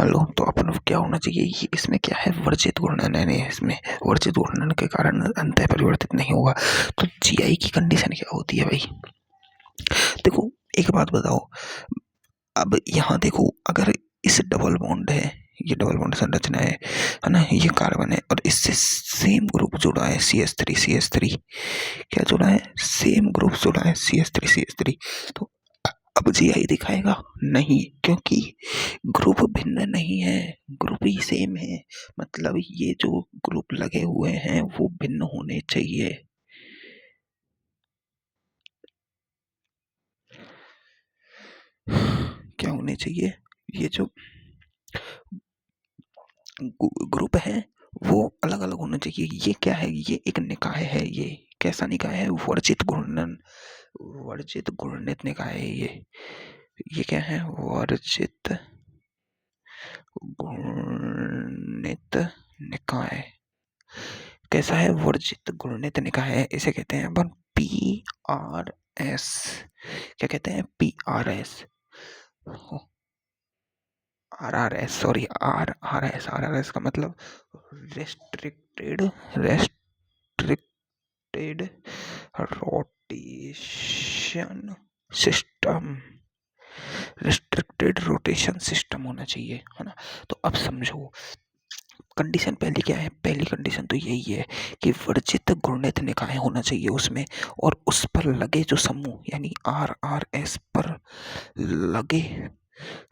Hello, तो अपन क्या होना चाहिए, ये इसमें क्या है, वर्जित घूर्णन है नहीं, इसमें वर्जित घूर्णन के कारण अंतः परिवर्तित नहीं होगा। तो जीआई की कंडीशन क्या होती है भाई? देखो, एक बात बताओ, अब यहाँ देखो, अगर इस डबल बॉन्ड है, ये डबल बॉन्ड संरचना है ना, ये कार्बन है और इससे सेम ग्रुप जुड़ा है CH3 क्या जुड़ा है, सेम ग्रुप जुड़ा है CH3 तो अब जीआई दिखाएगा नहीं, क्योंकि ग्रुप भिन्न नहीं है, ग्रुप ही सेम है। मतलब ये जो ग्रुप लगे हुए हैं वो भिन्न होने चाहिए। क्या होने चाहिए, ये जो ग्रुप है वो अलग अलग होना चाहिए। ये क्या है, ये एक निकाय है, ये कैसा निकाय है, वर्जित घूर्णन, वर्जित घूर्णित निकाय है ये क्या है, वर्जित घूर्णित निकाय। कैसा है, वर्जित घूर्णित निकाय है, इसे कहते हैं अपन PRS। क्या कहते हैं, PRS, RRS, सॉरी RRS का मतलब restricted rotation system, restricted rotation system होना चाहिए, है ना। तो अब समझो, कंडीशन पहली क्या है, पहली कंडीशन तो यही है कि वर्जित घूर्णित निकाय होना चाहिए उसमें, और उस पर लगे जो समूह यानी RRS पर लगे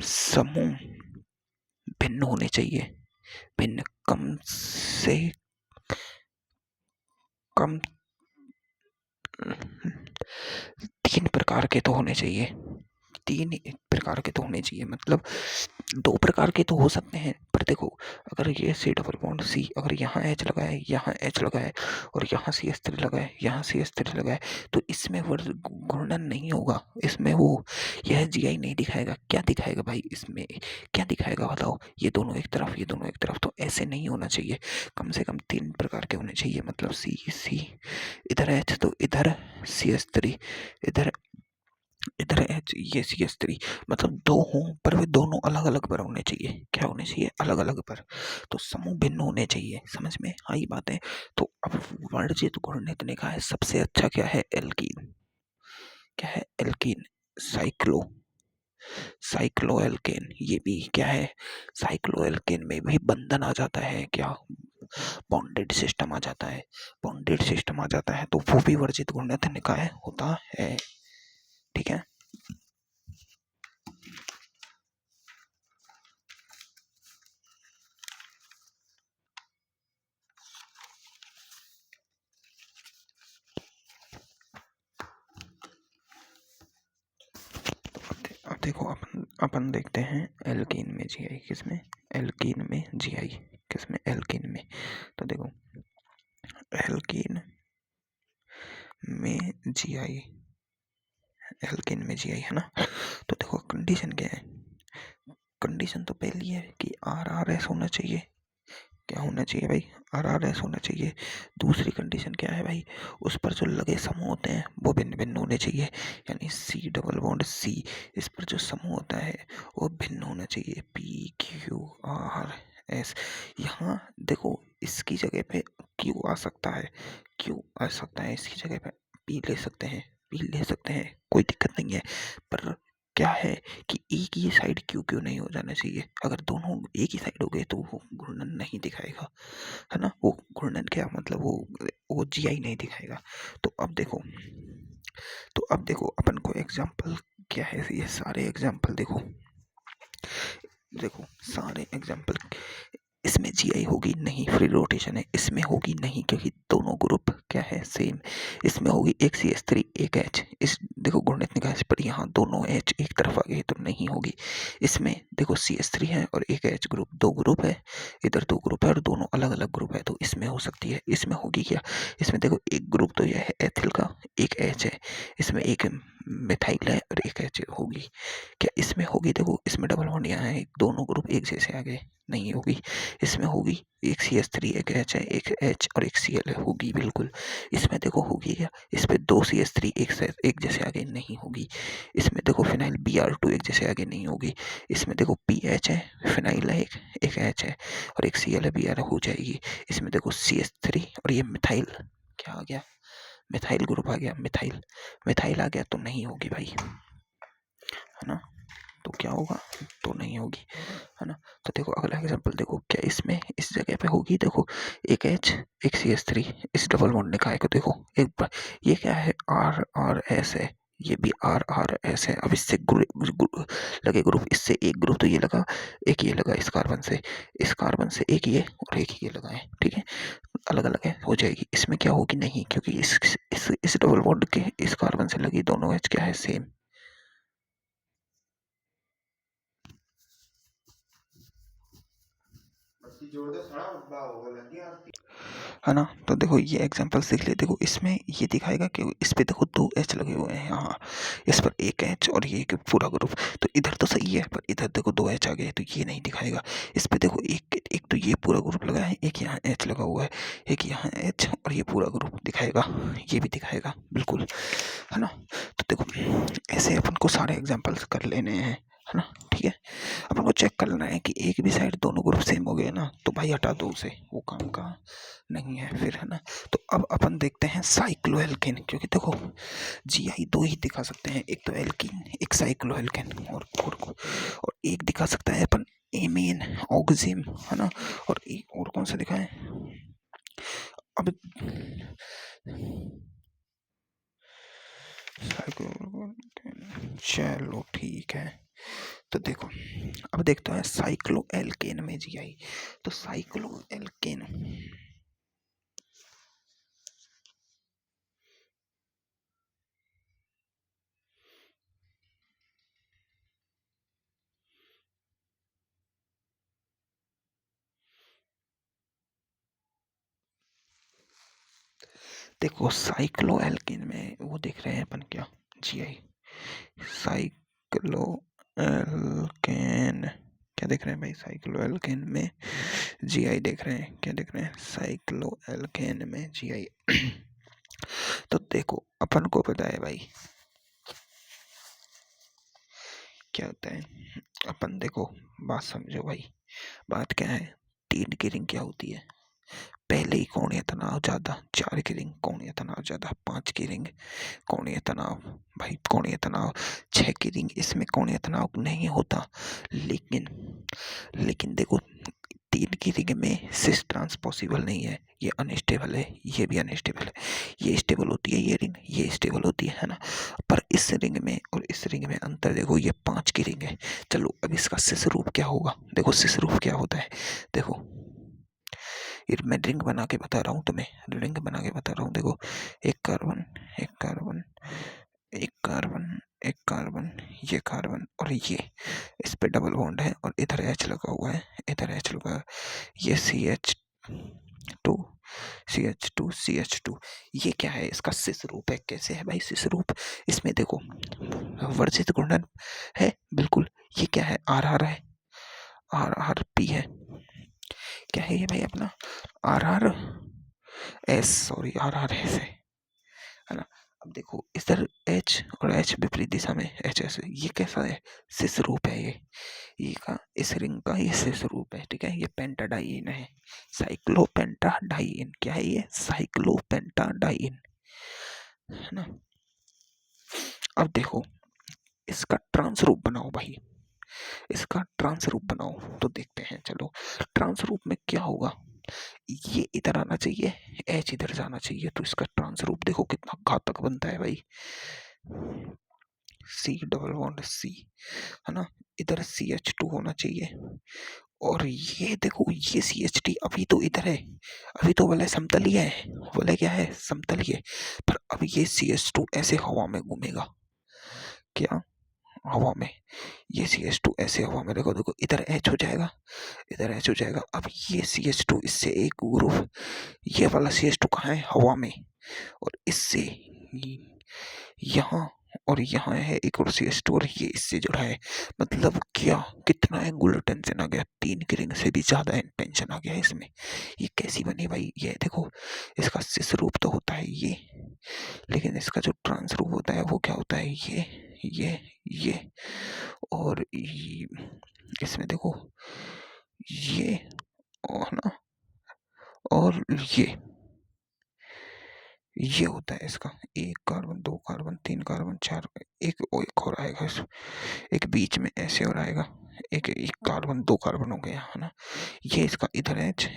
समूह भिन्न होने चाहिए, भिन्न, कम से कम 3 प्रकार के तो होने चाहिए, 3 प्रकार के तो होने चाहिए, मतलब 2 प्रकार के तो हो सकते हैं, पर देखो, अगर ये C डबल बॉन्ड C, अगर यहाँ H लगा है, यहाँ H लगा है और यहाँ CH3 लगा है, यहाँ CH3 लगा है, तो इसमें घूर्णन नहीं होगा, इसमें वो यह जीआई नहीं दिखाएगा। क्या दिखाएगा भाई, इसमें क्या दिखाएगा बताओ, ये दोनों एक तरफ, ये दोनों एक तरफ, तो ऐसे नहीं होना चाहिए। कम से कम 3 प्रकार के होने चाहिए, मतलब C इधर H तो इधर CH3, इधर इधर H, ये CH3, मतलब 2 हों पर वे दोनों अलग अलग पर होने चाहिए। क्या होने चाहिए, अलग अलग पर, तो समूह भिन्न होने चाहिए, समझ में आई बात है। तो अब वर्जित घूर्णित निकाय सबसे अच्छा क्या है, एल्कीन। क्या है, एल्कीन, साइक्लो साइक्लोएल्केन, ये भी क्या है, साइक्लोएल्केन में भी बंधन आ जाता है, क्या बॉन्डेड सिस्टम आ जाता है, बॉन्डेड सिस्टम आ जाता है, तो वो भी वर्जित घूर्णित निकाय होता है, ठीक है। अब देखो, अपन देखते हैं एल्कीन में जीआई किसमें, एल्कीन में जीआई किसमें, एल्कीन में। तो देखो, एल्कीन में जीआई, एल्कीन में जीआई है ना। तो देखो कंडीशन क्या है, कंडीशन तो पहली है कि RRS होना चाहिए। क्या होना चाहिए भाई, RRS होना चाहिए। दूसरी कंडीशन क्या है भाई, उस पर जो लगे समूह होते हैं वो भिन्न भिन्न होने चाहिए, यानी C डबल बॉन्ड C, इस पर जो समूह होता है वो भिन्न होना चाहिए, PQRS। यहाँ देखो, इसकी जगह पे Q आ सकता है, Q आ सकता है, इसकी जगह पे P ले सकते हैं, P ले सकते हैं, कोई दिक्कत नहीं है। पर क्या है कि एक ही साइड क्यों क्यों नहीं हो जाना चाहिए, अगर दोनों एक ही साइड हो गए तो वो घूर्णन नहीं दिखाएगा, है ना। वो घूर्णन क्या मतलब, वो जीआई नहीं दिखाएगा। तो अब देखो अपन को एग्जाम्पल क्या है, ये सारे एग्जाम्पल देखो, देखो सारे एग्जाम्पल, इसमें जीआई होगी नहीं, फ्री रोटेशन है, इसमें होगी नहीं क्योंकि दोनों ग्रुप क्या है, सेम। इसमें होगी एक CH3 एक H, इस देखो घूर्णित निकाय पर यहाँ दोनों H एक तरफ आ गए तो नहीं होगी। इसमें देखो CH3 है और एक H ग्रुप, 2 ग्रुप है, इधर 2 ग्रुप है और दोनों अलग अलग ग्रुप है, तो इसमें हो सकती है। इसमें होगी क्या, इसमें देखो एक ग्रुप तो यह है एथिल का, एक H है, इसमें एक मिथाइल है और एक H होगी। क्या इसमें होगी, देखो इसमें डबल बॉन्ड यहाँ है, दोनों ग्रुप एक जैसे आ गए, नहीं होगी। इसमें होगी एक CH3 एक H है, एक H और एक Cl है, होगी बिल्कुल। इसमें देखो होगी क्या, इस पे 2 CH3 एक जैसे आगे नहीं होगी। इसमें देखो फिनाइल Br2 एक जैसे आगे नहीं होगी। इसमें देखो PH है, फिनाइल है एक H है और एक Cl है, Br हो जाएगी। इसमें देखो CH3 और ये मिथाइल क्या आ गया, मिथाइल ग्रुप आ गया, मिथाइल मिथाइल आ गया तो नहीं होगी भाई, है ना। तो क्या होगा, तो नहीं होगी, है ना। तो देखो अगला एग्जांपल देखो, क्या इसमें इस जगह पे होगी, देखो एक H एक CH3, इस डबल बॉन्ड ने कहा है को देखो एक बार, ये क्या है RRS है, ये भी RRS है। अब इससे लगे ग्रुप, इससे एक ग्रुप तो ये लगा, एक ये लगा इस कार्बन से एक ये और एक ये लगा है, ठीक है, अलग अलग है, हो जाएगी। इसमें क्या होगी, नहीं, क्योंकि इस डबल बॉन्ड के इस कार्बन से लगी दोनों H क्या है, सेम। है ना। तो देखो ये एग्जांपल्स देख ले, देखो इसमें ये दिखाएगा कि इस पे देखो 2 H लगे हुए हैं यहाँ, इस पर एक H और ये पूरा ग्रुप, तो इधर तो सही है पर इधर देखो 2 H आ गए तो ये नहीं दिखाएगा। इस पे देखो एक तो ये पूरा ग्रुप लगा है, एक यहाँ H लगा हुआ है, एक यहाँ H और ये पूरा ग्रुप दिखाएगा, ये भी दिखाएगा बिल्कुल, है ना। तो देखो ऐसे अपन को सारे एग्जाम्पल्स कर लेने हैं, है ना, ठीक है। अपन को चेक करना है कि एक भी साइड दोनों ग्रुप सेम हो गए ना, तो भाई हटा दो उसे, वो काम का नहीं है फिर, है ना। तो अब अपन देखते हैं साइक्लोएल्केन, क्योंकि देखो GI दो ही दिखा सकते हैं, एक तो एल्कीन एक साइक्लोएल्केन, और एक दिखा सकता है अपन एमीन ऑक्सिम, है ना। और एक और कौन सा दिखाएं, अब चलो ठीक है। तो देखो अब देखते हैं साइक्लोएल्केन में GI, तो साइक्लोएल्केन देखो साइक्लोएल्केन में वो देख रहे हैं अपन क्या, GI साइक्लोएल्केन, क्या देख रहे हैं भाई, साइक्लोएल्केन में GI देख रहे हैं, क्या देख रहे हैं, साइक्लोएल्केन में GI। तो देखो अपन को पता है भाई क्या होता है, अपन देखो बात समझो भाई, बात क्या है, 3 की रिंग क्या होती है, पहले ही कोणीय तनाव ज्यादा, 4 की रिंग कोणीय तनाव ज्यादा, 5 की रिंग कोणीय तनाव, भाई कोणीय तनाव, 6 की रिंग इसमें कोणीय तनाव नहीं होता, लेकिन देखो 3 की रिंग में सिस ट्रांस पॉसिबल नहीं है, ये अनस्टेबल है, ये भी अनस्टेबल है, ये स्टेबल होती है ये रिंग, ये स्टेबल होती है ना। पर इस रिंग में और इस रिंग में अंतर देखो, ये 5 की रिंग है। चलो अब इसका सिस रूप क्या होगा, देखो सिस रूप क्या होता है, देखो ये मैं रिंग बना के बता रहा हूँ तुम्हें, रिंग बना के बता रहा हूँ, देखो एक कार्बन एक कार्बन एक कार्बन एक कार्बन, ये कार्बन और ये, इस पे डबल बॉन्ड है और इधर H लगा हुआ है, इधर H लगा है, ये CH2 CH2 CH2, ये क्या है, इसका सिस रूप है। कैसे है भाई सिस रूप, इसमें देखो वर्जित घूर्णन है बिल्कुल, ये क्या है, RR है, RRP है, क्या है ये भाई अपना RRS, सॉरी RRS है ना। अब देखो इधर H और H विपरीत दिशा में HS, ये कैसा है, सिस रूप है, ये का इस रिंग का ये सिस रूप है, ठीक है, ये पेंटाडाइइन है, साइक्लोपेंटाडाइइन, क्या है ये, साइक्लोपेंटाडाइइन, है ना। अब देखो इसका ट्रांस रूप बनाओ भाई, इसका ट्रांस रूप बनाओ, तो देखते हैं, चलो ट्रांस रूप में क्या होगा, ये इधर आना चाहिए, H इधर जाना चाहिए, तो इसका ट्रांस रूप देखो कितना घातक बनता है भाई, C डबल बॉन्ड C, है ना, इधर CH2 होना चाहिए, और ये देखो ये CH3 अभी तो इधर है, अभी तो बोले समतलीय है, बोले क्या है, समतलीय, पर अब ये CH2 ऐसे हवा में घूमेगा, क्या हवा में, ये CH2 ऐसे हवा में, देखो देखो इधर H हो जाएगा, इधर H हो जाएगा, अब ये CH2 इससे एक ग्रुप, ये वाला CH2 कहाँ है, हवा में, और इससे यहाँ और यहाँ है एक और सी स्टोर, ये इससे जुड़ा है। मतलब क्या कितना एंगुलर टेंशन आ गया, 3 की रिंग से भी ज्यादा टेंशन आ गया है इसमें। ये कैसी बनी भाई, ये देखो इसका सिस रूप तो होता है ये, लेकिन इसका जो ट्रांस रूप होता है वो क्या होता है, ये और इसमें देखो ये और ना, और ये होता है इसका 1 कार्बन 2 कार्बन 3 कार्बन 4, एक और आएगा एक बीच में ऐसे और आएगा, एक कार्बन 2 कार्बन हो गया है ना। ये इसका इधर एच,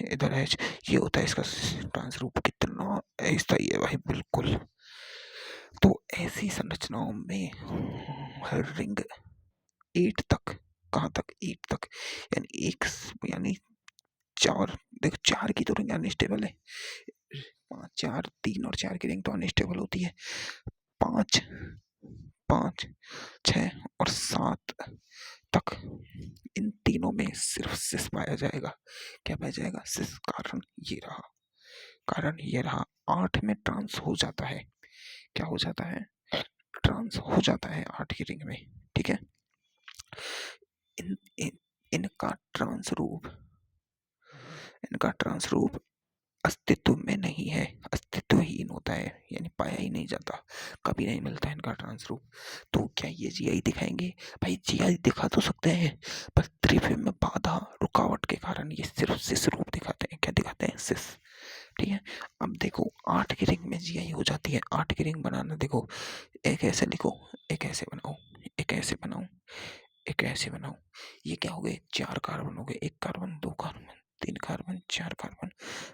ये होता है इसका ट्रांस रूप। कितना ऐसा ही है भाई बिल्कुल। तो ऐसी संरचनाओं में रिंग 8 तक, कहाँ तक 8 तक, यानी एक, यानी 4, देखो 4 की तो रिंग अनस्टेबल है, 5 4 3 और 4 की रिंग तो अनस्टेबल होती है। 5 5 6 और 7 तक इन तीनों में सिर्फ सिस पाया जाएगा। क्या पाया जाएगा, सिस। कारण ये रहा 8 में ट्रांस हो जाता है। क्या हो जाता है, ट्रांस हो जाता है 8 की रिंग में। ठीक है, इन, इन इनका ट्रांस रूप, इनका ट्रांस रूप अस्तित्व में नहीं है, अस्तित्वहीन होता है, यानी पाया ही नहीं जाता, कभी नहीं मिलता है इनका ट्रांस रूप। तो क्या ये जीआई दिखाएंगे, भाई जीआई दिखा तो सकते हैं, पर त्रिविम में बाधा रुकावट के कारण ये सिर्फ सिस रूप दिखाते हैं। क्या दिखाते हैं, सिस। ठीक है, अब देखो 8 की रिंग में जीआई हो जाती है। 8 की रिंग बनाना देखो, एक ऐसे लिखो, एक ऐसे बनाओ, एक ऐसे बनाओ, एक ऐसे बनाओ। ये क्या हो गए, 4 कार्बन हो गए, 1 carbon 2 carbon 3 carbon 4 carbon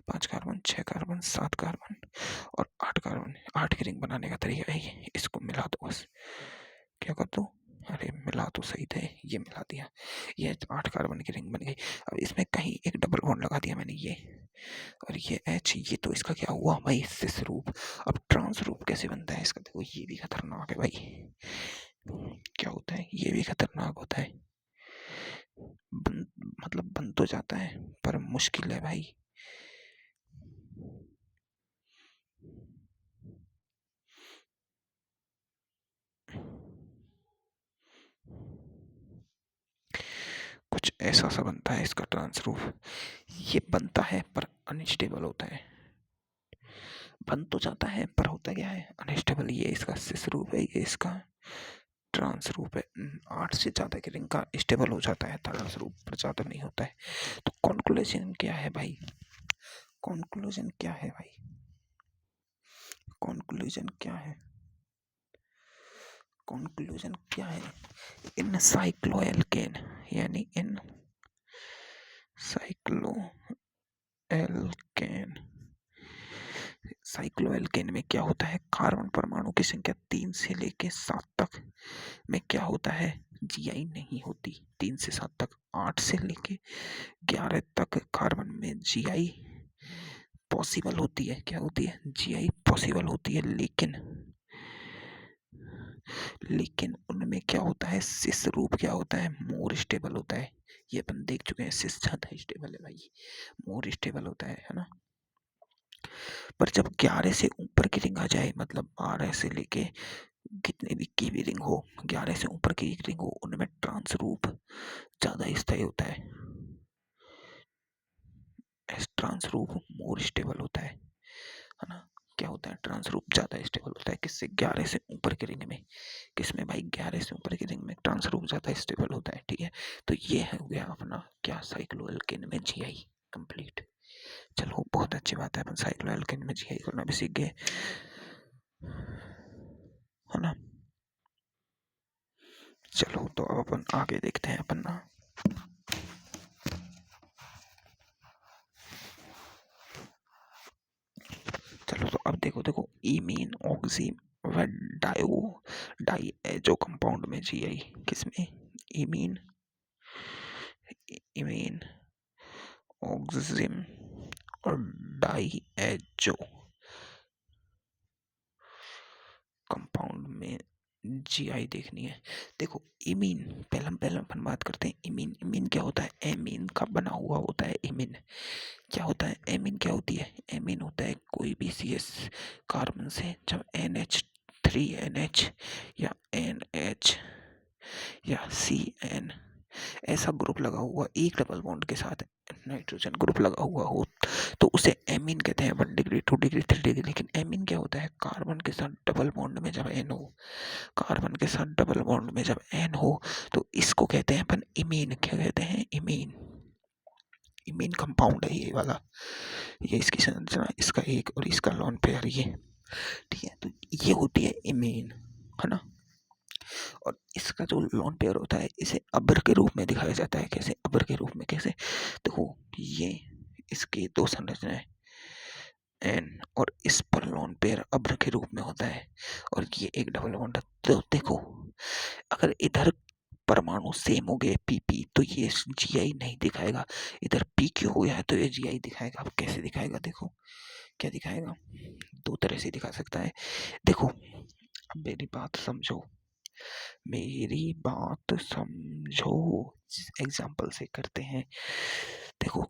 5 carbon 6 carbon 7 carbon और 8 कार्बन। 8 की रिंग बनाने का तरीका है ये, इसको मिला दो बस। क्या कर दो, अरे मिला तो सही थे, ये मिला दिया, ये 8 कार्बन की रिंग बन गई। अब इसमें कहीं एक डबल बॉन्ड लगा दिया मैंने, ये और ये एच, ये तो इसका क्या हुआ भाई, सिस रूप। अब ट्रांस रूप कैसे बनता है इसका, देखो ये भी खतरनाक है भाई। क्या होता है, ये भी खतरनाक होता है। बन, मतलब बन तो जाता है पर मुश्किल है भाई। कुछ ऐसा सा बनता है इसका ट्रांस रूप। ये बनता है पर अनस्टेबल होता है, बन तो जाता है पर होता क्या है, अनस्टेबल। ये इसका सिस रूप है, ये इसका ट्रांस रूप है। 8 से ज्यादा की रिंग का स्टेबल हो जाता है ट्रांस रूप, पर ज्यादा नहीं होता है। तो कॉन्क्लूजन क्या है भाई, कॉन्क्लूजन क्या है भाई, कॉन्क्लूजन क्या है, कॉन्क्लूजन क्या है, इन साइक्लोएल्केन, यानी इन साइक्लोएल्केन, साइक्लोएल्केन में क्या होता है, कार्बन परमाणु की संख्या 3 से लेके 7 तक में क्या होता है, जीआई नहीं होती। 3 से 7 तक, 8 से लेके 11 तक कार्बन में जीआई पॉसिबल होती है। क्या होती है, जीआई पॉसिबल होती है, लेकिन उनमें क्या होता है, सिस रूप क्या होता है, मोर स्टेबल होता है। ये अपन देख चुके हैं, सिस ज्यादा स्टेबल है भाई, मोर स्टेबल होता है ना। पर जब 11 से ऊपर की रिंग आ जाए, मतलब 12 से लेके कितने भी की भी रिंग हो, 11 से ऊपर की रिंग हो, उनमें ट्रांस रूप ज्यादा स्थायी होता है, ट्रांस रूप मोर स्टेबल होता है ना। क्या होता है, ट्रांस रूप ज्यादा स्टेबल होता है किससे, 11 से ऊपर की रिंग में। किसमें भाई, 11 से ऊपर की रिंग में ट्रांस रूप ज्यादा स्टेबल होता है। ठीक है, तो ये हो गया अपना क्या, साइक्लोएल्केन में जीआई कंप्लीट। चलो बहुत अच्छी बात है, अपन साइक्लोएल्केन में जीआई करना भी सीख गए, है ना। चलो तो अब अपन आगे देखते हैं अपन ना। चलो तो अब देखो देखो, इमीन ऑक्सी व डाई जो कंपाउंड में जीआई, किसमें, इमीन, इमीन ऑक्सिम और डाई एचो कंपाउंड में जीआई देखनी है। देखो इमीन, पहले अपन बात करते हैं इमीन। इमीन क्या होता है, एमीन का बना हुआ होता है इमीन। क्या होता है एमीन, क्या होती है, एमीन होता है कोई भी सी एस कार्बन से जब एन एच 3NH या NH या CN ऐसा ग्रुप लगा हुआ एक डबल बॉन्ड के साथ नाइट्रोजन ग्रुप लगा हुआ हो तो उसे एमीन कहते हैं। 1 डिग्री 2 डिग्री 3 डिग्री। लेकिन एमीन क्या होता है? कार्बन के साथ डबल बॉन्ड में जब एन हो, कार्बन के साथ डबल बॉन्ड में जब एन हो तो इसको कहते हैं अपन इमीन। क्या कहते हैं? इमीन। इमीन कंपाउंड है ये वाला। ये इसकी संरचना, इसका एक और इसका लॉन पेयर ये, ठीक है। तो ये होती है इमीन, है ना। और इसका जो लॉन पेयर होता है इसे अब्र के रूप में दिखाया जाता है। कैसे? अब्र के रूप में। कैसे? देखो ये इसकी दो संरचनाएं एन और इस पर लॉन पेयर अब्र के रूप में होता है और ये एक डबल बॉन्ड है। तो देखो अगर इधर परमाणु सेम हो गए पी तो ये जीआई नहीं दिखाएगा। इधर पी क्यू हो गया है तो ये जीआई दिखाएगा। अब कैसे दिखाएगा? देखो क्या दिखाएगा, दो तरह से दिखा सकता है। देखो अब मेरी बात समझो, मेरी बात समझो। एग्जाम्पल से करते हैं। देखो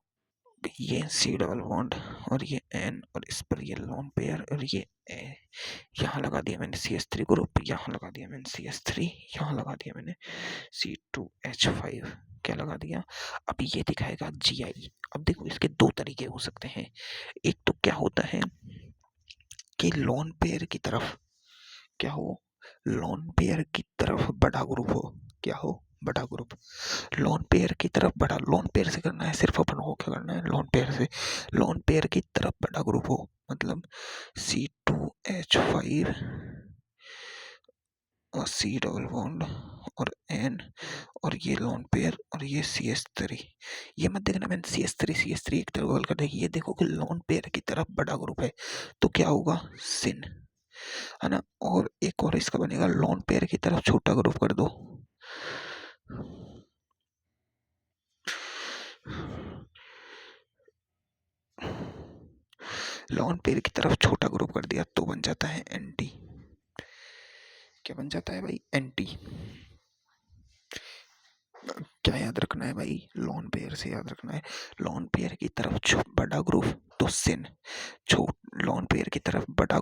ये सी डबल बॉन्ड और ये एन और इस पर ये लॉन पेयर और ये यहाँ लगा दिया मैंने CH3 ग्रुप, यहाँ लगा दिया मैंने CH3, यहाँ लगा दिया मैंने C2H5। क्या लगा दिया? अब ये दिखाएगा GI। अब देखो इसके दो तरीके हो सकते हैं। एक तो क्या होता है कि लॉन पेयर की तरफ क्या हो, लॉन पेयर की तरफ बड़ा ग्रुप हो। क्या हो? बड़ा ग्रुप। लॉन पेयर की तरफ बड़ा, लॉन पेयर से करना है सिर्फ अपन को। क्या करना है? लॉन पेयर से, लॉन पेयर की तरफ बड़ा ग्रुप हो। मतलब C2H5 और C डबल बॉन्ड और N और ये लॉन पेयर और ये CH3। ये मत देखना मैंने CH3 एक तरफ कर देखिए। ये देखो कि लॉन पेयर की तरफ बड़ा ग्रुप है तो क्या होगा? सिन, है ना। और एक और इसका बनेगा, लॉन पेयर की तरफ छोटा ग्रुप कर दो, लॉन पेयर की तरफ छोटा ग्रुप कर दिया तो बन जाता है एंटी। क्या बन जाता है भाई? एंटी। क्या याद रखना है भाई? लॉन पेयर से याद रखना है, लॉन पेयर की तरफ बड़ा ग्रुप तो सिन, लॉन पेयर की तरफ बड़ा,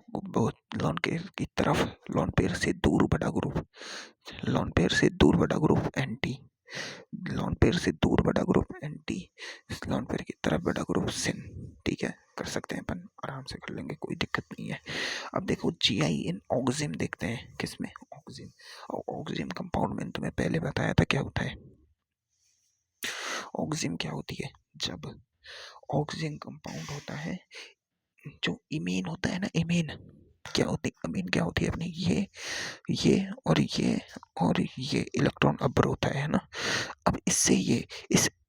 लॉन पेयर की तरफ, लॉन पेयर से दूर बड़ा ग्रुप, लॉन पेयर से दूर बड़ा ग्रुप एंटी, लॉन पेयर से दूर बड़ा ग्रुप एंटी, लॉन पेयर की तरफ बड़ा ग्रुप सिन। ठीक है, कर सकते हैं अपन, आराम से कर लेंगे, कोई दिक्कत नहीं है। अब देखो GI इन ऑक्सिम देखते हैं। किसमें? ऑक्सिम। और ऑक्सिम कंपाउंड में तुम्हें पहले बताया था क्या होता है। ऑक्सिम क्या होती है? जब ऑक्सिजन कंपाउंड होता है, जो इमीन होता है ना, इमीन क्या होती है? अमीन क्या होती है अपनी? ये और ये और ये इलेक्ट्रॉन अब्र होता है ना। अब इससे ये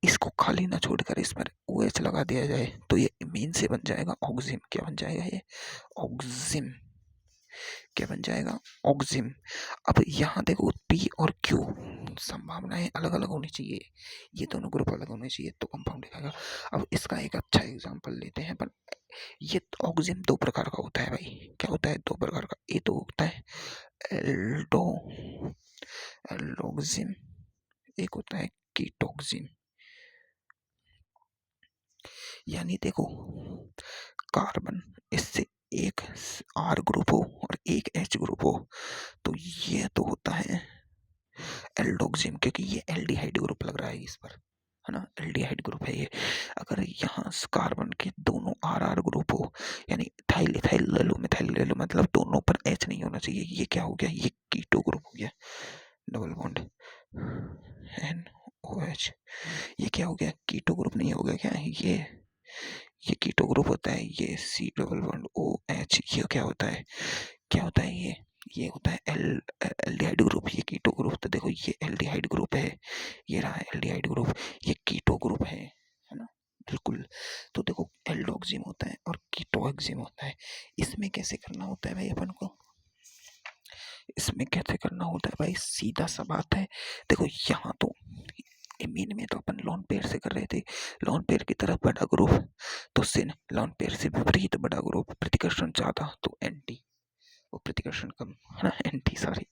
इसको खाली ना छोड़कर इस पर OH लगा दिया जाए तो ये इमीन से बन जाएगा ऑक्सिम। क्या बन जाएगा? ये ऑक्सिम। क्या बन जाएगा? ऑक्सिम। अब यहाँ देखो P और Q संभावनाएं अलग अलग होनी चाहिए, ये दोनों ग्रुप अलग होने चाहिए तो कंपाउंड दिखाएगा। अब इसका एक अच्छा एग्जांपल लेते हैं पर ये ऑक्सिजन दो प्रकार का होता है भाई। क्या होता है? दो प्रकार का। ये तो होता है एल्डो एल्डोक्सिन, एक होता है कीटोक्सिन। यानी देखो कार्बन इससे एक R ग्रुप हो और एक H ग्रुप हो तो ये तो होता है एल्डोक्सिन, क्योंकि ये एल्डिहाइड ग्रुप लग रहा है इस पर, है ना। एल्डिहाइड ग्रुप है ये। अगर यहाँ कार्बन के दोनों RR ग्रुप हो, यानी इथाइल इथाइल ले लो, मिथाइल ले लो, मतलब दोनों पर H नहीं होना चाहिए। ये क्या हो गया? ये कीटो ग्रुप हो गया, डबल बॉन्ड NOH। ये क्या हो गया? कीटो ग्रुप नहीं हो गया क्या? ये कीटो ग्रुप होता है। ये C डबल बॉन्ड OH। ये क्या होता है? क्या होता है ये होता है एल्डिहाइड ग्रुप। ये कीटो ग्रुप, तो देखो ये एल्डिहाइड ग्रुप है, ये रहा एल्डिहाइड ग्रुप, ये कीटो ग्रुप है ना। बिल्कुल। तो देखो एल्डोक्सिम होता है और कीटोक्सिम होता है। इसमें कैसे करना होता है भाई अपन को? इसमें कैसे करना होता है भाई? सीधा सा बात है। देखो यहाँ तो इमीन में तो अपन लॉन पेयर से कर रहे थे, लॉन पेयर की तरफ बड़ा ग्रुप तो सिन, लॉन पेयर से विपरीत बड़ा ग्रुप, प्रतिकर्षण ज्यादा तो एंटी, वो प्रतिकर्षण कम, है ना, एंटी सॉरी।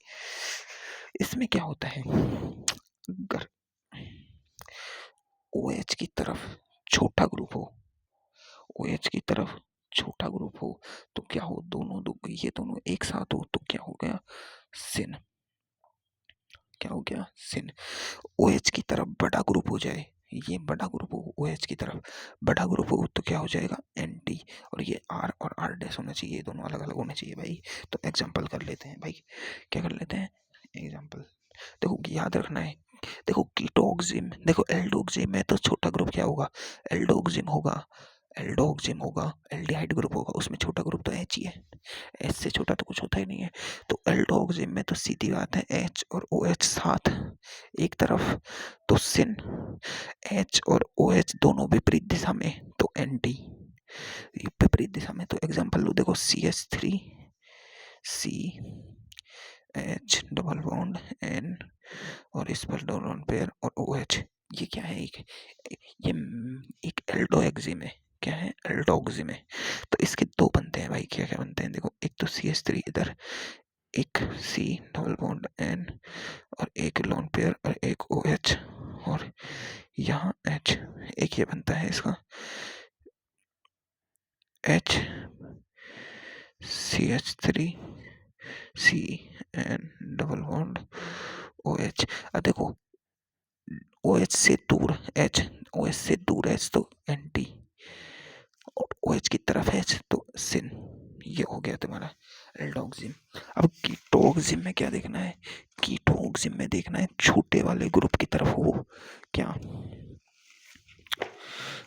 इसमें क्या होता है? अगर OH की तरफ छोटा ग्रुप हो, OH की तरफ छोटा ग्रुप हो तो क्या हो, ये दोनों एक साथ हो तो क्या हो गया, सिन। क्या हो गया, सिन। OH की तरफ बड़ा ग्रुप हो जाए, ये बड़ा ग्रुप हो, OH की तरफ बड़ा ग्रुप हो तो क्या हो जाएगा, एंटी। और ये R और R डैश होना चाहिए, ये दोनों अलग अलग होने चाहिए भाई। तो एग्जाम्पल कर लेते हैं भाई, क्या कर लेते हैं, एग्जाम्पल। देखो याद रखना है, देखो कीटोक्सिम, देखो एल्डोक्सिम में तो छोटा ग्रुप क्या होगा, एल्डोक्सिम होगा, एल्डोक्सिम होगा, एल्डिहाइड ग्रुप होगा, उसमें छोटा ग्रुप तो H ही है, H से छोटा तो कुछ होता ही नहीं है। तो एल्डोक्सिम में तो सीधी बात है H और OH साथ एक तरफ, तो सिन। H और OH दोनों विपरीत दिशा में तो एंटी, विपरीत दिशा में। तो एग्जांपल लो, देखो CH3 C H double bond N और इस पर डबल पेयर और OH, ये क्या है, ये एक एल्डोएक्सिम है, क्या है, एल्डोक्सिम है। तो इसके दो बनते हैं भाई, क्या क्या बनते हैं, देखो एक तो CH3 इधर, एक C डबल बॉन्ड N और एक लोन पेयर और एक OH और यहाँ H, एक ये बनता है इसका H CH3 C N double bond OH। अब देखो OH से दूर H, OH से दूर H तो एंटी, और OH की तरफ H तो सिन। ये हो गया तुम्हारा एल्डोक्सिम। अब कीटोक्सिम में क्या देखना है, कीटोक्सिम में देखना है छोटे वाले ग्रुप की तरफ हो क्या,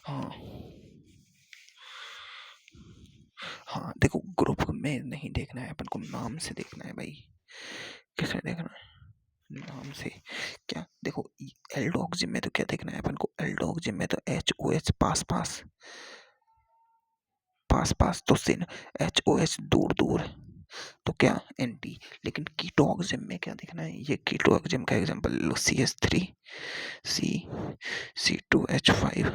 हाँ हाँ, देखो ग्रुप में नहीं देखना है अपन को, नाम से देखना है भाई। किसमें देखना है, नाम से। क्या देखो, एल्डोक्सिम में तो क्या देखना है अपन को, एल्डोक्सिम में तो HOH पास पास, पास पास तो सिन, HOH दूर दूर तो क्या, एंटी। लेकिन कीटोक्सिम में क्या देखना है, ये कीटोक्सिम का एग्जांपल लो, CH3 C C2H5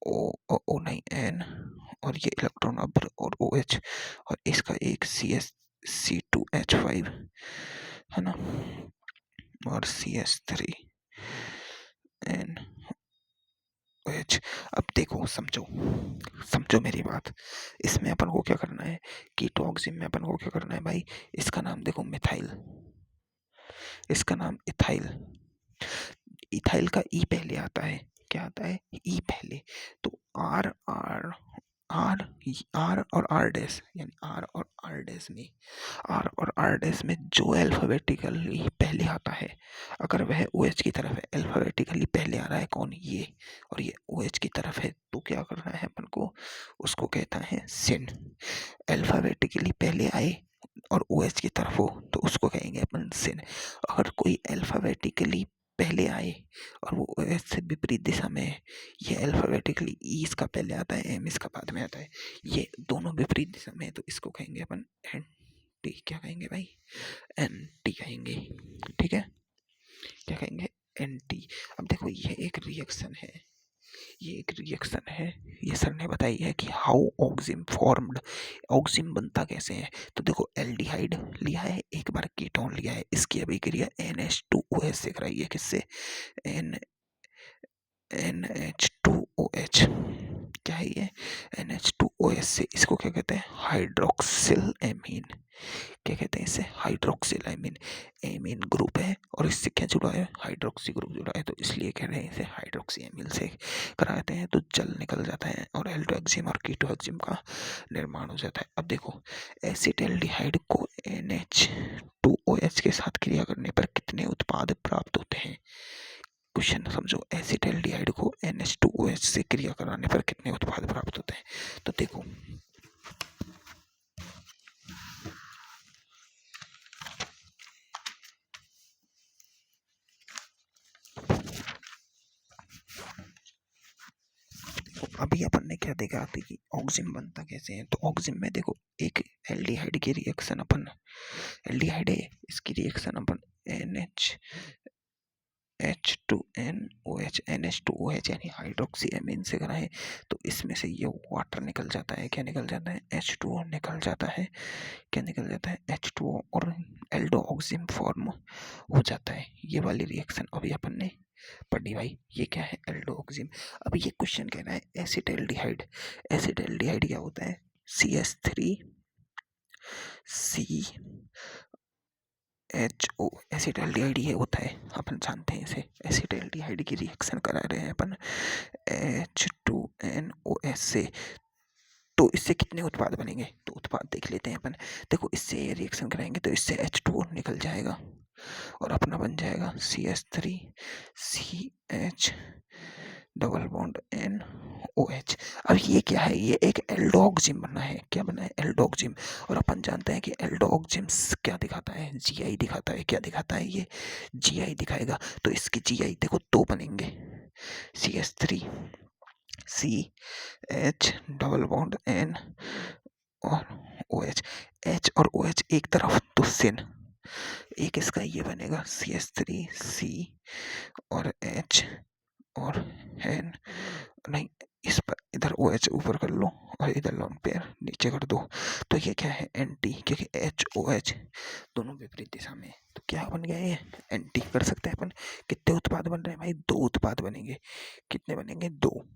O नहीं N और ये इलेक्ट्रॉन अब और OH और इसका एक C2H5 है ना, और CH3NOH। अब देखो समझो, समझो मेरी बात, इसमें अपन को क्या करना है, कीटोक्सिम में अपन को क्या करना है भाई, इसका नाम देखो मिथाइल, इसका नाम इथाइल, इथाइल का ई पहले आता है, क्या आता है, ई पहले। तो आर आर आर आर और आर डैश, यानी आर और आर डैश में, आर और आर डैश में जो अल्फाबेटिकली पहले आता है, अगर वह OH की तरफ है, अल्फाबेटिकली पहले आ रहा है कौन, ये, और ये OH की तरफ है, तो क्या करना है अपन को, उसको कहता है सिन। अल्फाबेटिकली पहले आए और OH की तरफ हो तो उसको कहेंगे अपन सिन। अगर कोई अल्फाबेटिकली पहले आए और वो OH से विपरीत दिशा में है, ये अल्फाबेटिकली ई इसका पहले आता है, एम इसका बाद में आता है, ये दोनों विपरीत दिशा में है, तो इसको कहेंगे अपन एंटी। क्या कहेंगे भाई, एंटी कहेंगे, ठीक है, क्या कहेंगे, एंटी। अब देखो ये एक रिएक्शन है, ये एक रिएक्शन है, ये सर ने बताई है कि हाउ ऑक्सिम फॉर्म्ड, ऑक्सिम बनता कैसे है। तो देखो एल्डिहाइड लिया है, एक बार कीटोन लिया है, इसकी अभिक्रिया NH2OH से कराई है, किससे, एन NH2OH, क्या है ये, NH2OH से, इसको क्या कहते हैं, हाइड्रोक्सिल एमीन, क्या कहते हैं इसे, हाइड्रोक्सिल एमीन। एमीन ग्रुप है और इससे क्या जुड़ा है, हाइड्रोक्सी ग्रुप जुड़ा है, तो इसलिए कह रहे हैं इसे हाइड्रोक्सी एमीन से कराते हैं तो जल निकल जाता है और एल्डोएक्सिम और कीटोएक्सिम का निर्माण हो जाता है। अब देखो एसिटाल्डिहाइड को NH2OH के साथ क्रिया करने पर कितने उत्पाद प्राप्त होते हैं। क्वेश्चन समझो, एसिटाल्डिहाइड को NH2OH से क्रिया कराने पर कितने उत्पाद प्राप्त होते हैं। तो देखो अभी अपन ने क्या देखा था कि ऑक्सिम बनता कैसे है। तो ऑक्सिम में देखो एक एल्डिहाइड की रिएक्शन अपन, एल्डिहाइड है, इसकी रिएक्शन अपन NH2NOH यानी हाइड्रोक्सी एमीन से कराएं तो इसमें से ये वाटर निकल जाता है, क्या निकल जाता है, H2O निकल जाता है, क्या निकल जाता है, H2O, और एल्डो ऑक्सिम फॉर्म हो जाता है। ये वाली रिएक्शन अभी अपन ने पर डी भाई ये क्या है, एल्डोक्सिम। अब ये क्वेश्चन कह रहा है एसिटाल्डिहाइड। एसिटाल्डिहाइड क्या होता है, CH3CHO। एसिटाल्डिहाइड ये होता है, अपन जानते हैं इसे। एसिटाल्डिहाइड की रिएक्शन करा रहे हैं अपन H2NOS से, तो इससे कितने उत्पाद बनेंगे, तो उत्पाद देख लेते हैं अपन। देखो इससे रिएक्शन कराएंगे तो इससे H2O निकल जाएगा और अपना बन जाएगा CH3CH डबल बॉन्ड NOH। अब ये क्या है, ये एक एल्डोक्सिम बना है। क्या बना है, एल्डोक्सिम। और अपन जानते हैं कि एल्डोक्सिम्स क्या दिखाता है, GI दिखाता है। क्या दिखाता है, ये GI दिखाएगा। तो इसकी GI देखो दो बनेंगे, CH3CH डबल बॉन्ड N और OH। H और OH एक तरफ तो सिन, एक इसका ये बनेगा CH3C और H और N, नहीं इस पर इधर OH ऊपर कर लो और इधर लोन पेयर नीचे कर दो। तो ये क्या है, एंटी, क्योंकि HOH दोनों विपरीत दिशा में। तो क्या बन गया, ये एंटी। कर सकते हैं अपन। कितने उत्पाद बन रहे हैं भाई, दो उत्पाद बनेंगे। कितने बनेंगे, दो।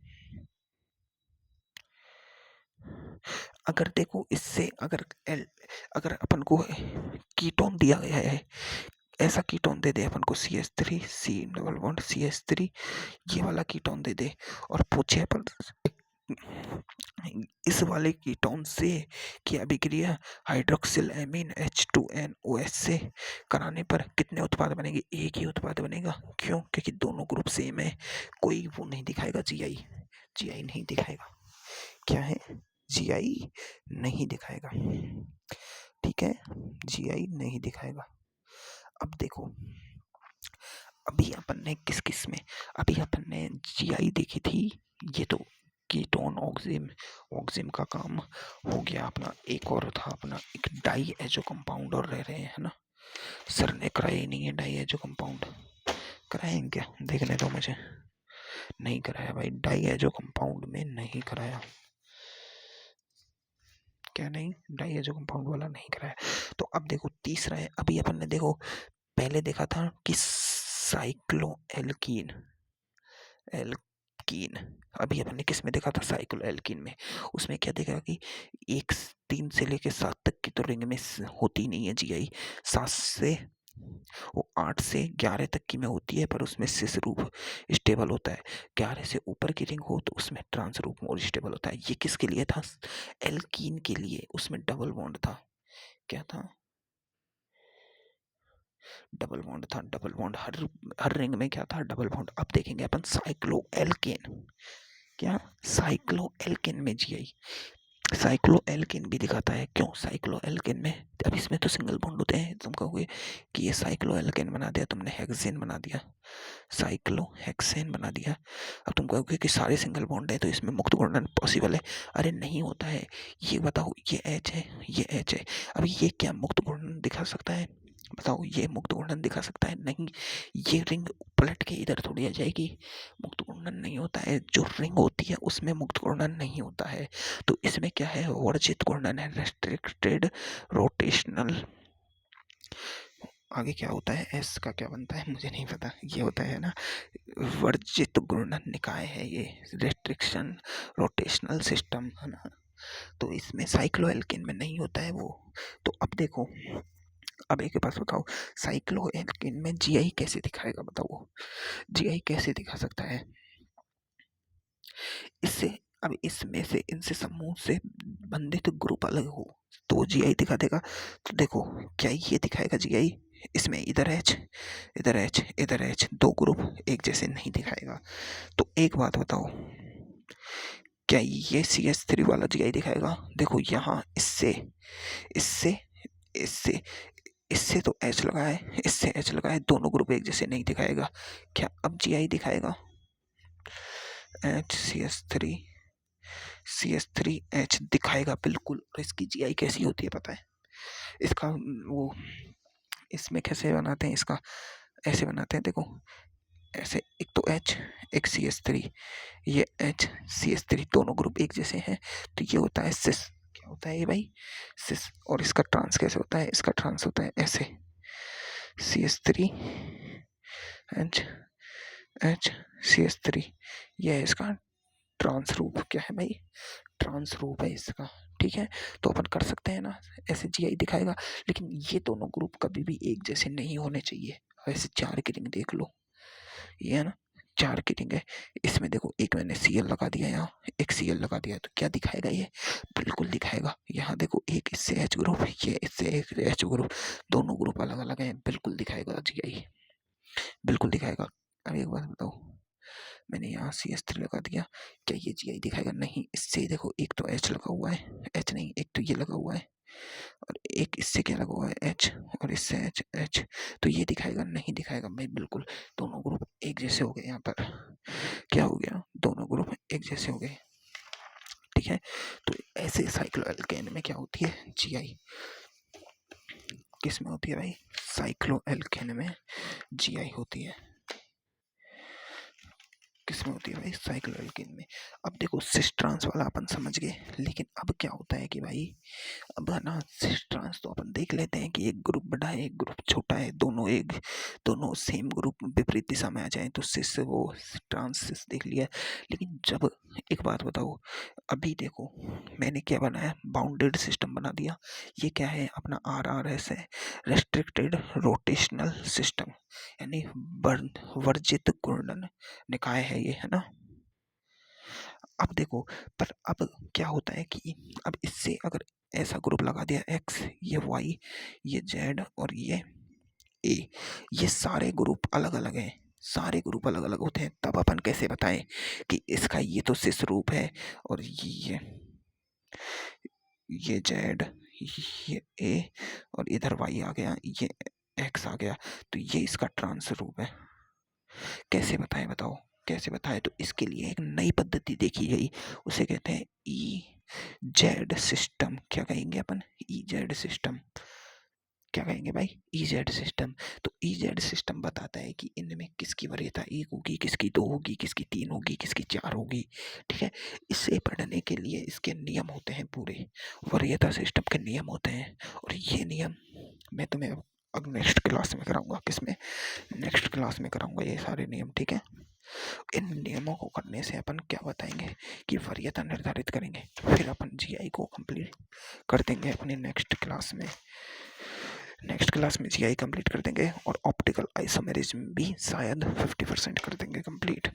अगर देखो इससे अगर अपन को कीटोन दिया गया है, ऐसा कीटोन दे दे अपन को CH3C डबल बॉन्ड CH3, ये वाला कीटोन दे दे और पूछे अपन इस वाले कीटोन से कि अभिक्रिया हाइड्रोक्सिल एमीन H2NOH से कराने पर कितने उत्पाद बनेंगे, एक ही उत्पाद बनेगा। क्यों, क्योंकि दोनों ग्रुप सेम है। कोई वो नहीं दिखाएगा, जीआई नहीं दिखाएगा। क्या है, जीआई नहीं दिखाएगा। ठीक है, जीआई नहीं दिखाएगा। अब देखो, अभी अपन ने किस किस में, अभी अपन ने जीआई देखी थी, ये तो कीटोन ऑक्सिम का काम हो गया अपना। एक और था अपना एक डाई एजो कंपाउंड और रह रहे हैं ना। सर ने कराया ही नहीं है डाई एजो कंपाउंड, कराएंगे क्या, देखने दो मुझे। नहीं कराया भाई, डाई एजो कंपाउंड में नहीं कराया। क्या नहीं, डाई एजो कंपाउंड वाला नहीं कराया। तो अब देखो तीसरा है। अभी अपन ने देखो पहले देखा था कि साइक्लो एल्कीन, अभी अपन ने किस में देखा था, साइक्लो एल्कीन में। उसमें क्या देखा कि 3 से लेके 7 तक की तो रिंग में होती नहीं है जीआई। 7 से वो 8 से 11 तक की में होती है, पर उसमें सिस रूप स्टेबल होता है। 11 से ऊपर की रिंग हो तो उसमें ट्रांस रूप मोर स्टेबल होता है। ये किसके लिए था, एल्कीन के लिए। उसमें डबल बॉन्ड था। क्या था, डबल बॉन्ड था। डबल बॉन्ड हर रिंग में क्या था, डबल बॉन्ड। अब देखेंगे अपन साइक्लो एल्केन। क्या, साइक्लो एल्केन में जीआई, साइक्लो एल्केन भी दिखाता है। क्यों, साइक्लो एल्केन में अब इसमें तो सिंगल बॉन्ड होते हैं। तुम कहोगे कि ये साइक्लो एल्केन बना दिया तुमने, हेक्सेन बना दिया, साइक्लो हेक्सेन बना दिया। अब तुम कहोगे कि सारे सिंगल बॉन्ड है तो इसमें मुक्त घूर्णन पॉसिबल है। अरे नहीं होता है। ये बताओ, ये एच है, ये एच है। अब ये क्या मुक्त घूर्णन दिखा सकता है, बताओ, ये मुक्त घूर्णन दिखा सकता है, नहीं। ये रिंग पलट के इधर थोड़ी आ जाएगी, मुक्त घूर्णन नहीं होता है। जो रिंग होती है उसमें मुक्त घूर्णन नहीं होता है। तो इसमें क्या है, वर्जित घूर्णन है, रेस्ट्रिक्टेड रोटेशनल। आगे क्या होता है, एस का क्या बनता है मुझे नहीं पता। ये होता है ना, वर्जित घूर्णन निकाय है ये, रेस्ट्रिक्शन रोटेशनल सिस्टम है ना। तो इसमें साइक्लो एल्केन में नहीं होता है वो। तो अब देखो, अब एक के पास बताओ, साइक्लो एल्केन में जीआई कैसे दिखाएगा, बताओ जीआई कैसे दिखा सकता है इससे। अब इसमें से इनसे समूह से बंधित ग्रुप अलग हो तो जीआई दिखा देगा। तो देखो क्या ये दिखाएगा जीआई, इसमें इधर एच, इधर एच, इधर एच, दो ग्रुप एक जैसे नहीं दिखाएगा। तो एक बात बताओ, क्या ये CH3 वाला जीआई दिखाएगा। देखो यहाँ इससे इससे इससे इससे तो एच लगा है, इससे एच लगा है, दोनों ग्रुप एक जैसे नहीं दिखाएगा। क्या अब जीआई दिखाएगा, CH3 दिखाएगा बिल्कुल। और इसकी जीआई कैसी होती है पता है, इसका वो इसमें कैसे बनाते हैं, इसका ऐसे बनाते हैं देखो, ऐसे एक तो H, एक CH3, ये HCH3 दोनों ग्रुप एक जैसे हैं। तो ये होता है सिस। क्या होता है ये भाई, सिस। और इसका ट्रांस कैसे होता है, इसका ट्रांस होता है ऐसे, CH3 H HCH3, यह है इसका ट्रांस रूप। क्या है भाई? ट्रांस रूप है इसका। ठीक है, तो अपन कर सकते हैं ना, ऐसे GI दिखाएगा। लेकिन ये दोनों ग्रुप कभी भी एक जैसे नहीं होने चाहिए। ऐसे 4 की रिंग देख लो, ये है ना 4 की रिंग है। इसमें देखो एक मैंने Cl लगा दिया, यहाँ एक Cl लगा दिया, तो क्या दिखाएगा ये? बिल्कुल दिखाएगा। यहाँ देखो एक इससे H ग्रुप, ये इससे एक H ग्रुप, दोनों ग्रुप अलग अलग हैं, बिल्कुल दिखाएगा GI, बिल्कुल दिखाएगा। अब एक बात बताओ, मैंने यहाँ CH3 लगा दिया, क्या ये GI दिखाएगा? नहीं। इससे देखो एक तो H लगा हुआ है, H नहीं, एक तो ये लगा हुआ है, और एक इससे क्या लगा हुआ है? H, और इससे H, तो ये दिखाएगा? नहीं दिखाएगा भाई, बिल्कुल दोनों ग्रुप एक जैसे हो गए। यहाँ पर क्या हो गया? दोनों ग्रुप एक जैसे हो गए। ठीक है, तो ऐसे साइक्लोएल्केन में क्या होती है? GI। किस में होती है भाई? साइक्लोएल्केन में GI होती है। किसमें होती है भाई? साइक्लोएल्केन में। अब देखो सिस ट्रांस वाला अपन समझ गए, लेकिन अब क्या होता है कि भाई, अब है ना सिस ट्रांस तो अपन देख लेते हैं कि एक ग्रुप बड़ा है एक ग्रुप छोटा है, दोनों सेम ग्रुप विपरीत दिशा में आ जाए तो सिस, वो ट्रांस सिस देख लिया। लेकिन जब, एक बात बताओ, अभी देखो मैंने क्या बनाया? बाउंडेड सिस्टम बना दिया। ये क्या है? अपना RRS है, रेस्ट्रिक्टेड रोटेशनल सिस्टम, यानी वर्जित घूर्णन निकाय है ये, है ना। अब देखो, पर अब क्या होता है कि अब इससे अगर ऐसा ग्रुप लगा दिया X, ये Y, ये Z और ये A, ये सारे ग्रुप अलग अलग हैं, सारे ग्रुप अलग अलग होते हैं, तब अपन कैसे बताएं कि इसका ये तो सिस रूप है, और ये Z, ये A, और इधर Y आ गया, ये X आ गया, तो ये इसका ट्रांस रूप है। कैसे बताएं? बताओ कैसे बताएं? तो इसके लिए एक नई पद्धति देखी गई, उसे कहते हैं EZ सिस्टम। क्या कहेंगे अपन? EZ system. क्या कहेंगे भाई? EZ system. तो EZ सिस्टम बताता है कि इनमें किसकी वरीयता 1 होगी, किसकी 2 होगी, किसकी 3 होगी, किसकी 4 होगी। ठीक है, इसे पढ़ने के लिए इसके नियम होते हैं, पूरे वरीयता सिस्टम के नियम होते हैं, और ये नियम मैं तुम्हें अब नेक्स्ट क्लास में कराऊंगा। किसमें? नेक्स्ट क्लास में कराऊंगा ये सारे नियम। ठीक है, इन नियमों को करने से अपन क्या बताएंगे कि वरीयता निर्धारित करेंगे, फिर अपन GI को कंप्लीट कर देंगे अपने नेक्स्ट क्लास में। नेक्स्ट क्लास में GI कंप्लीट कर देंगे, और ऑप्टिकल आइसोमेरिज्म भी शायद 50% कर देंगे कंप्लीट।